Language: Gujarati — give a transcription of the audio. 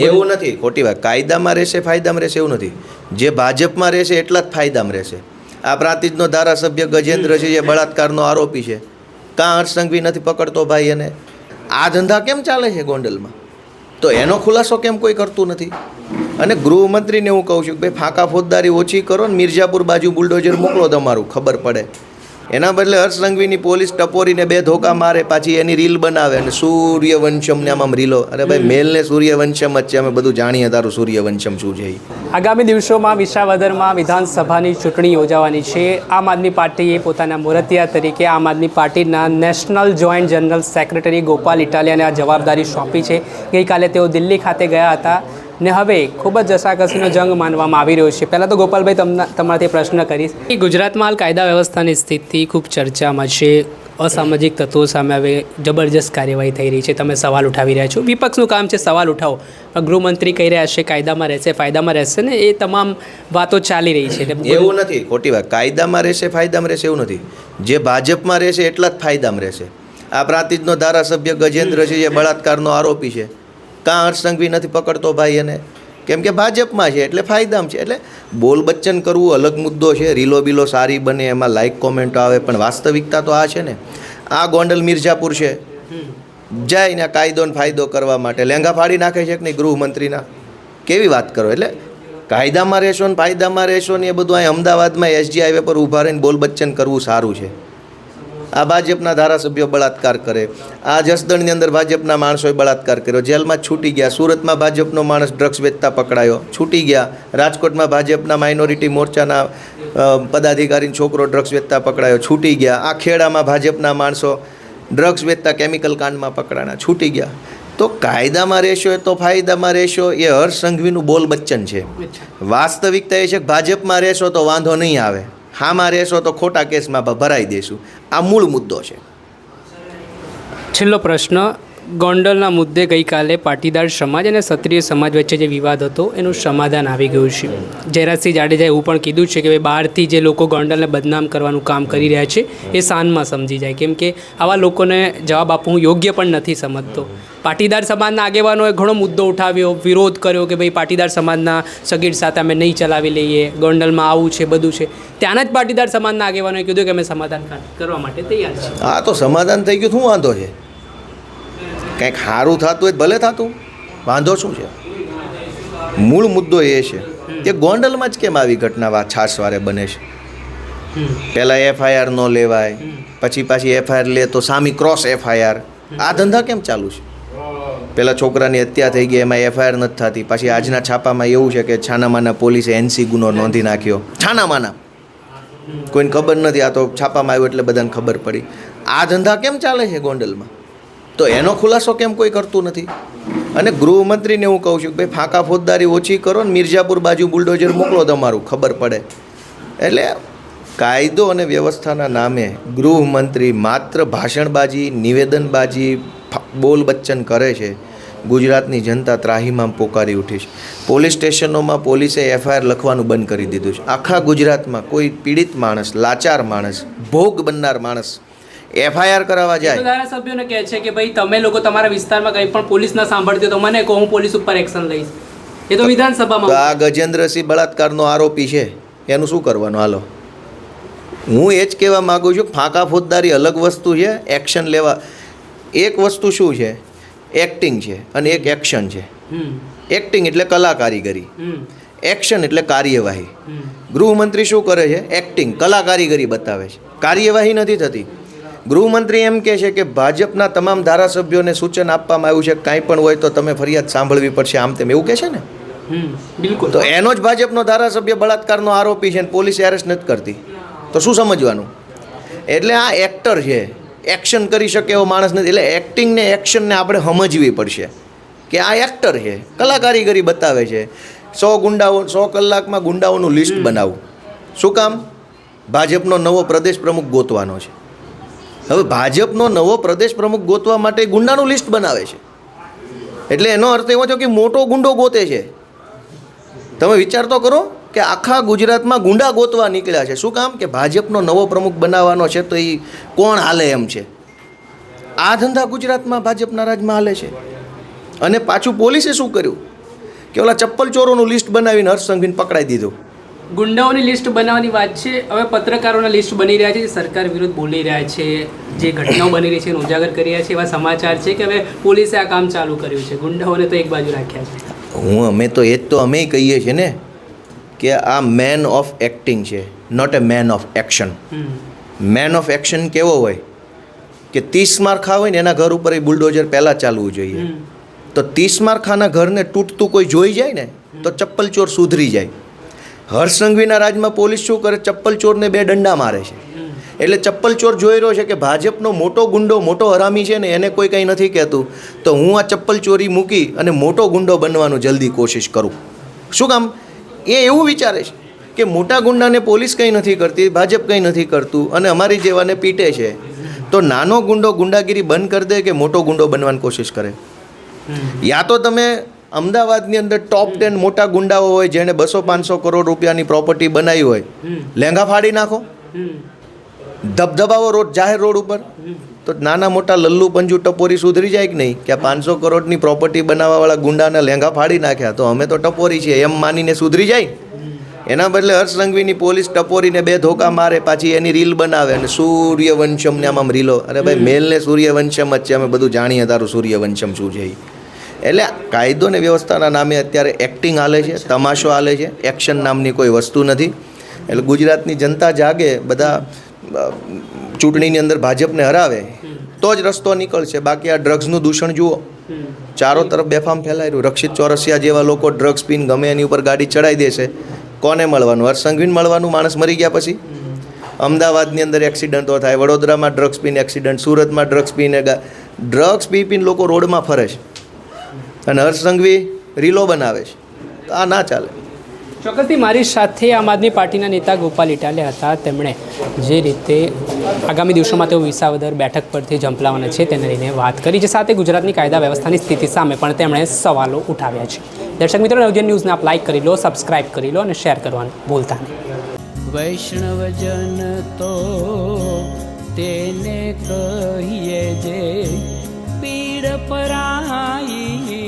એવું નથી, ખોટી વાત. કાયદામાં રહેશે ફાયદામાં રહેશે એવું નથી. જે ભાજપમાં રહેશે એટલા જ ફાયદામાં રહેશે. આ પ્રાંતિજનો ધારાસભ્ય ગજેન્દ્ર છે, જે બળાત્કારનો આરોપી છે, કાં હર્ષ સંઘવી નથી પકડતો ભાઈ એને? આ ધંધા કેમ ચાલે છે ગોંડલમાં? તો એનો ખુલાસો કેમ કોઈ કરતું નથી? અને ગૃહમંત્રીને હું કહું છું કે ભાઈ ફાંકા ફોજદારી ઓછી કરો ને મિર્ઝાપુર બાજુ બુલડોઝર મોકલો, તમારું ખબર પડે. એના બદલે હર્ષ સંઘવીની પોલીસ ટપોરીને 2 ધોકા મારે, પાછી એની રીલ બનાવે અને સૂર્યવંશમ ને આમ રીલો. અરે ભાઈ, મેલને સૂર્યવંશમ જ છે, અમે બધું જાણીએ તારું સૂર્યવંશમ શું છે. આગામી દિવસોમાં વિસાવદરમાં વિધાનસભાની ચૂંટણી યોજાવાની છે. આમ આદમી પાર્ટીએ પોતાના મોરતિયા તરીકે આમ આદમી પાર્ટીના national joint general secretary Gopal ઇટાલિયાને આ જવાબદારી સોંપી છે. ગઈકાલે તેઓ દિલ્હી ખાતે ગયા હતા ને હવે ખૂબ જ જસાકસીનો જંગ માનવામાં આવી રહ્યો છે. પહેલાં તો ગોપાલભાઈ તમારાથી પ્રશ્ન કરીશ કે ગુજરાતમાં હાલ કાયદા વ્યવસ્થાની સ્થિતિ ખૂબ ચર્ચામાં છે. અસામાજિક તત્વો સામે હવે જબરજસ્ત કાર્યવાહી થઈ રહી છે. તમે સવાલ ઉઠાવી રહ્યા છો, વિપક્ષનું કામ છે સવાલ ઉઠાવો. ગૃહમંત્રી કહી રહ્યા છે કાયદામાં રહેશે ફાયદામાં રહેશે ને એ તમામ વાતો ચાલી રહી છે. એવું નથી, ખોટી વાત. કાયદામાં રહેશે ફાયદામાં રહેશે એવું નથી. જે ભાજપમાં રહેશે એટલા જ ફાયદામાં રહેશે. આ પ્રાંતિજનો ધારાસભ્ય ગજેન્દ્ર છે, જે બળાત્કારનો આરોપી છે, કાં હર્ષ સંઘવી નથી પકડતો ભાઈ એને? કેમ કે ભાજપમાં છે એટલે ફાયદામાં છે. એટલે બોલ બચ્ચન કરવું અલગ મુદ્દો છે, રીલો બીલો સારી બને, એમાં લાઇક કોમેન્ટો આવે, પણ વાસ્તવિકતા તો આ છે ને. આ ગોંડલ મિર્ઝાપુર છે, જાય ને કાયદો ને ફાયદો કરવા માટે લેંઘા ફાડી નાખે છે કે નહીં ગૃહમંત્રીના? કેવી વાત કરો? એટલે કાયદામાં રહેશો ને ફાયદામાં રહેશો ને એ બધું અહીં અમદાવાદમાં એસજી હાઈવે પર ઊભા રહીને બોલ બચ્ચન કરવું સારું છે. આ ભાજપના ધારાસભ્યો બળાત્કાર કરે, આ જસદણની અંદર ભાજપના માણસોએ બળાત્કાર કર્યો, જેલમાં છૂટી ગયા. સુરતમાં ભાજપનો માણસ ડ્રગ્સ વેચતા પકડાયો, છૂટી ગયા. રાજકોટમાં ભાજપના માઇનોરિટી મોરચાના પદાધિકારીનો છોકરો ડ્રગ્સ વેચતા પકડાયો, છૂટી ગયા. આ ખેડામાં ભાજપના માણસો ડ્રગ્સ વેચતા કેમિકલ કાંડમાં પકડાણા, છૂટી ગયા. તો કાયદામાં રહેશો એ તો ફાયદામાં રહેશો, એ હર્ષ સંઘવીનું બોલ બચ્ચન છે. વાસ્તવિકતા એ છે કે ભાજપમાં રહેશો તો વાંધો નહીં આવે, હામાં રહેશો તો ખોટા કેસમાં ભરાઈ દેશું. આ મૂળ મુદ્દો છે. છેલ્લો પ્રશ્ન, ગોંડલના મુદ્દે ગઈકાલે પાટીદાર સમાજ અને ક્ષત્રિય સમાજ વચ્ચે જે વિવાદ હતો એનું સમાધાન આવી ગયું છે. જયરાજસિંહ જાડેજાએ એવું પણ કીધું છે કે ભાઈ બહારથી જે લોકો ગોંડલને બદનામ કરવાનું કામ કરી રહ્યા છે એ શાનમાં સમજી જાય, કેમ કે આવા લોકોને જવાબ આપવું યોગ્ય પણ નથી સમજતો. પાટીદાર સમાજના આગેવાનોએ ઘણો મુદ્દો ઉઠાવ્યો, વિરોધ કર્યો કે ભાઈ પાટીદાર સમાજના સગીર સાથે અમે નહીં ચલાવી લઈએ, ગોંડલમાં આવું છે બધું છે. ત્યાંના જ પાટીદાર સમાજના આગેવાનોએ કીધું કે અમે સમાધાન કરવા માટે તૈયાર છીએ. હા, તો સમાધાન થઈ ગયું, શું વાંધો છે? કંઈક સારું થતું હોય ભલે થતું, વાંધો શું છે? મૂળ મુદ્દો એ છે કે ગોંડલમાં જ કેમ આવી ઘટના છાસવારે બને છે? પહેલાં એફઆઈઆર ન લેવાય, પછી પાછી એફઆઈઆર લે તો સામી ક્રોસ એફઆઈઆર. આ ધંધા કેમ ચાલુ છે? પહેલાં છોકરાની હત્યા થઈ ગઈ, એમાં એફઆઈઆર નથી થતી. પછી આજના છાપામાં એવું છે કે છાનામાના પોલીસે એનસી ગુનો નોંધી નાખ્યો. છાનામાના કોઈને ખબર નથી, આ તો છાપામાં આવ્યું એટલે બધાને ખબર પડી. આ ધંધા કેમ ચાલે છે ગોંડલમાં? તો એનો ખુલાસો કેમ કોઈ કરતું નથી? અને ગૃહમંત્રીને હું કહું છું કે ભાઈ ફાંકા ફોજદારી ઓછી કરો ને મિર્ઝાપુર બાજુ બુલડોઝર મોકલો, તમારું ખબર પડે. એટલે કાયદો અને વ્યવસ્થાના નામે ગૃહમંત્રી માત્ર ભાષણબાજી, નિવેદનબાજી, બોલ બચ્ચન કરે છે. ગુજરાતની જનતા ત્રાહીમામ પોકારી ઉઠી છે. પોલીસ સ્ટેશનોમાં પોલીસે એફઆઈઆર લખવાનું બંધ કરી દીધું છે. આખા ગુજરાતમાં કોઈ પીડિત માણસ, લાચાર માણસ, ભોગ બનનાર માણસ એફઆઈઆર કરાવવા જાય. ધારાસભ્યોને કહે છે કે ભાઈ તમે લોકો તમારા વિસ્તારમાં કંઈ પણ પોલીસ ના સાંભળતી તો મને કહો, હું પોલીસ ઉપર એક્શન લઈશ. એ તો વિધાનસભામાં. આ ગજેન્દ્રસિંહ બળાત્કારનો આરોપી છે, એનું શું કરવાનું? હાલો, હું એ જ કહેવા માગું છું, ફાંકા ફોજદારી અલગ વસ્તુ છે, એક્શન લેવા એક વસ્તુ શું છે? એક્ટિંગ છે અને એક એક્શન છે. એક્ટિંગ એટલે કલાકારીગરી, એક્શન એટલે કાર્યવાહી. ગૃહમંત્રી શું કરે છે? એક્ટિંગ, કલાકારીગરી બતાવે છે, કાર્યવાહી નથી થતી. ગૃહમંત્રી એમ કહે છે કે ભાજપના તમામ ધારાસભ્યોને સૂચન આપવામાં આવ્યું છે કાંઈ પણ હોય તો તમે ફરિયાદ સાંભળવી પડશે, આમ તેમ એવું કહે છે ને. બિલકુલ. તો એનો જ ભાજપનો ધારાસભ્ય બળાત્કારનો આરોપી છે ને પોલીસ એરેસ્ટ નથી કરતી, તો શું સમજવાનું? એટલે આ એક્ટર છે, એક્શન કરી શકે એવો માણસ નથી. એટલે એક્ટિંગને એક્શનને આપણે સમજવી પડશે કે આ એક્ટર છે, કલાકારીગરી બતાવે છે. 100 કલાકમાં ગુંડાઓનું લિસ્ટ બનાવું. શું કામ? ભાજપનો નવો પ્રદેશ પ્રમુખ ગોતવાનો છે. હવે ભાજપનો નવો પ્રદેશ પ્રમુખ ગોતવા માટે ગુંડાનું લિસ્ટ બનાવે છે. એટલે એનો અર્થ એવો છે કે મોટો ગુંડો ગોતે છે. તમે વિચાર તો કરો કે આખા ગુજરાતમાં ગુંડા ગોતવા નીકળ્યા છે. શું કામ? કે ભાજપનો નવો પ્રમુખ બનાવવાનો છે, તો એ કોણ હાલે એમ છે. આ ધંધા ગુજરાતમાં ભાજપના રાજમાં હાલે છે. અને પાછું પોલીસે શું કર્યું? કે ઓલા ચપ્પલ ચોરોનું લિસ્ટ બનાવીને હર્ષ સંઘવીને પકડાઈ દીધું. ગુંડાઓની લિસ્ટ બનાવવાની વાત છે. હવે પત્રકારોના લિસ્ટ બની રહ્યા છે, જે સરકાર વિરુદ્ધ બોલી રહ્યા છે, જે ઘટનાઓ બની રહી છે એને ઉજાગર કરી રહ્યા છે. એવા સમાચાર છે કે હવે પોલીસે આ કામ ચાલુ કર્યું છે, ગુંડાઓને તો એક બાજુ રાખ્યા છે. અમે તો એ જ તો અમે કહીએ છીએ ને કે આ મેન ઓફ એક્ટિંગ છે, not a man of action. Man of action કેવો હોય કે 30 માળખા હોય ને એના ઘર ઉપર એ બુલડોઝર પહેલાં ચાલવું જોઈએ. તો 30 માળખાના ઘરને તૂટતું કોઈ જોઈ જાય ને તો ચપ્પલ ચોર સુધરી જાય. હર્ષ સંઘવીના રાજમાં પોલીસ શું કરે? ચપ્પલ ચોરને 2 દંડા મારે છે. એટલે ચપ્પલ ચોર જોઈ રહ્યો છે કે ભાજપનો મોટો ગુંડો, મોટો હરામી છે ને એને કોઈ કંઈ નથી કહેતું, તો હું આ ચપ્પલ ચોરી મૂકી અને મોટો ગુંડો બનવાનું જલ્દી કોશિશ કરું. શું કામ? એ એવું વિચારે છે કે મોટા ગુંડાને પોલીસ કંઈ નથી કરતી, ભાજપ કંઈ નથી કરતું અને અમારી જેવાને પીટે છે, તો નાનો ગુંડો ગુંડાગીરી બંધ કરી દે કે મોટો ગુંડો બનવાની કોશિશ કરે. યા તો તમે અમદાવાદની અંદર ટોપ 10 મોટા ગુંડાઓ હોય જેણે 200-500 કરોડ રૂપિયાની પ્રોપર્ટી બનાવી હોય, લેંઘા ફાડી નાખો, ધબધબાવો રોડ, જાહેર રોડ ઉપર, તો નાના મોટા લલ્લુ પંજુ ટપોરી સુધરી જાય કે નહીં? કે આ 500 કરોડની પ્રોપર્ટી બનાવવાવાળા ગુંડાને લેંઘા ફાડી નાખ્યા તો અમે તો ટપોરી છીએ એમ માનીને સુધરી જાય. એના બદલે હર્ષ સંઘવીની પોલીસ ટપોરીને 2 ધોકા મારે, પાછી એની રીલ બનાવે અને સૂર્યવંશમને આમ રીલો. અરે ભાઈ, મેલને સૂર્યવંશમ જ છે, અમે બધું જાણીએ તારું સૂર્યવંશમ શું છે. એટલે કાયદો ને વ્યવસ્થાના નામે અત્યારે એક્ટિંગ હાલે છે, તમાશો હાલે છે, એક્શન નામની કોઈ વસ્તુ નથી. એટલે ગુજરાતની જનતા જાગે, બધા ચૂંટણીની અંદર ભાજપને હરાવે તો જ રસ્તો નીકળશે. બાકી આ ડ્રગ્સનું દૂષણ જુઓ, ચારો તરફ બેફામ ફેલાઈ રહ્યું. રક્ષિત ચોરસિયા જેવા લોકો ડ્રગ્સ પીને ગમે એની ઉપર ગાડી ચડાવી દેશે, કોને મળવાનું? હર્ષ સંઘવીને મળવાનું? માણસ મરી ગયા પછી. અમદાવાદની અંદર એક્સિડન્ટો થાય, વડોદરામાં ડ્રગ્સ પીને એક્સિડન્ટ, સુરતમાં ડ્રગ્સ પીને ડ્રગ્સ પીને લોકો રોડમાં ફરે છે અને હર્ષ સંઘવી રીલો બનાવે છે. તો આ ના ચાલે. ચોક્કસથી મારી સાથે આમ આદમી પાર્ટીના નેતા ગોપાલ ઇટાલિયા હતા. તેમણે જે રીતે આગામી દિવસોમાં તેઓ વિસાવદર બેઠક પરથી ઝંપલાવાના છે તેને લઈને વાત કરી છે. સાથે ગુજરાતની કાયદા વ્યવસ્થાની સ્થિતિ સામે પણ તેમણે સવાલો ઉઠાવ્યા છે. દર્શક મિત્રો, નવજીવન ન્યૂઝને આપ લાઇક કરી લો, સબસ્ક્રાઇબ કરી લો અને શેર કરવાનું ભૂલતા નહીં. વૈષ્ણવજન તો તેને કહીએ જે પીડ પરાઈ